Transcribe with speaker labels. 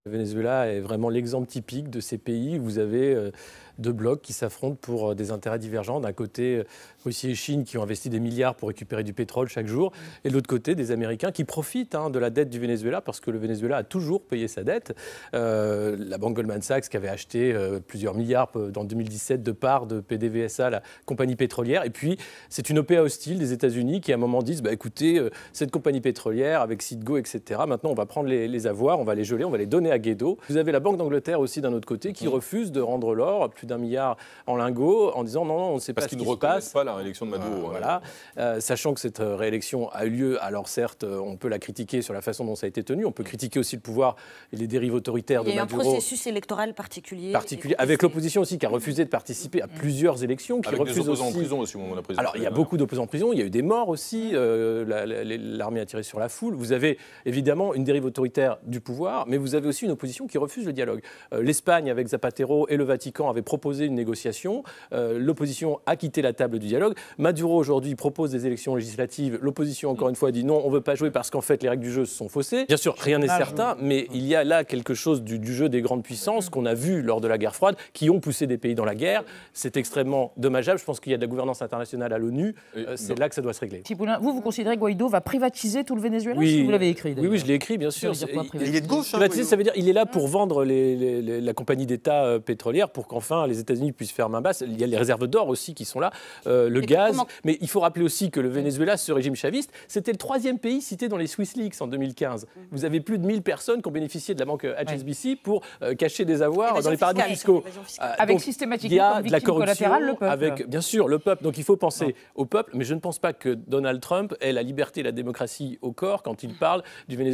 Speaker 1: Le Venezuela est vraiment l'exemple typique de ces pays où vous avez deux blocs qui s'affrontent pour des intérêts divergents. D'un côté, Russie et Chine qui ont investi des milliards pour récupérer du pétrole chaque jour, et de l'autre côté, des Américains qui profitent de la dette du Venezuela parce que le Venezuela a toujours payé sa dette. La banque Goldman Sachs qui avait acheté plusieurs milliards en 2017 de parts de PDVSA, la compagnie pétrolière. Et puis, c'est une OPA hostile des États-Unis qui à un moment disent écoutez, cette compagnie pétrolière avec Citgo, etc., maintenant on va prendre les avoirs, on va les geler, on va les donner à Guaido. Vous avez la Banque d'Angleterre aussi d'un autre côté qui refuse de rendre l'or, plus d'1 milliard en lingots, en disant non, on ne sait pas ce qui se passe.
Speaker 2: Parce qu'ils ne reconnaissent pas la réélection de Maduro.
Speaker 1: Voilà. Sachant que cette réélection a eu lieu, alors certes, on peut la critiquer sur la façon dont ça a été tenu, on peut critiquer aussi le pouvoir et les dérives autoritaires de Maduro.
Speaker 3: Il y a un processus électoral particulier.
Speaker 1: Avec l'opposition aussi qui a refusé de participer à plusieurs élections. Qui
Speaker 2: avec
Speaker 1: refuse
Speaker 2: des opposants
Speaker 1: aussi...
Speaker 2: en prison aussi au moment de la présidence.
Speaker 1: Alors il y a beaucoup d'opposants en prison, il y a eu des morts aussi, l'armée a tiré sur la foule. Vous avez évidemment une dérive autoritaire du pouvoir, mais vous avez aussi une opposition qui refuse le dialogue. L'Espagne avec Zapatero et le Vatican avaient proposé une négociation, l'opposition a quitté la table du dialogue. Maduro aujourd'hui propose des élections législatives, l'opposition encore une fois dit non, on ne veut pas jouer parce qu'en fait les règles du jeu se sont faussées. Bien sûr, rien n'est certain, mais il y a là quelque chose du jeu des grandes puissances qu'on a vu lors de la guerre froide, qui ont poussé des pays dans la guerre. C'est extrêmement dommageable. Je pense qu'il y a de la gouvernance internationale à l'ONU. C'est là que ça doit se régler.
Speaker 4: Tipoulin, vous considérez que Guaido va privatiser tout le Venezuela?
Speaker 1: Oui,
Speaker 4: Si vous l'avez écrit.
Speaker 1: Oui, je l'ai écrit, bien sûr.
Speaker 5: Il est de gauche.
Speaker 1: Privatiser, ça veut dire qu'il est là pour vendre la compagnie d'État pétrolière pour qu'enfin les États-Unis puissent faire main basse. Il y a les réserves d'or aussi qui sont là, le gaz. Mais il faut rappeler aussi que le Venezuela, ce régime chaviste, c'était le 3e pays cité dans les Swiss Leaks en 2015. Vous avez plus de 1000 personnes qui ont bénéficié de la banque HSBC pour cacher des avoirs dans les paradis fiscaux.
Speaker 4: Avec systématiquement comme victime collatérale le peuple.
Speaker 1: Avec, bien sûr, le peuple. Donc il faut penser au peuple, mais je ne pense pas que Donald Trump ait la liberté et la démocratie au corps quand il parle du Venezuela.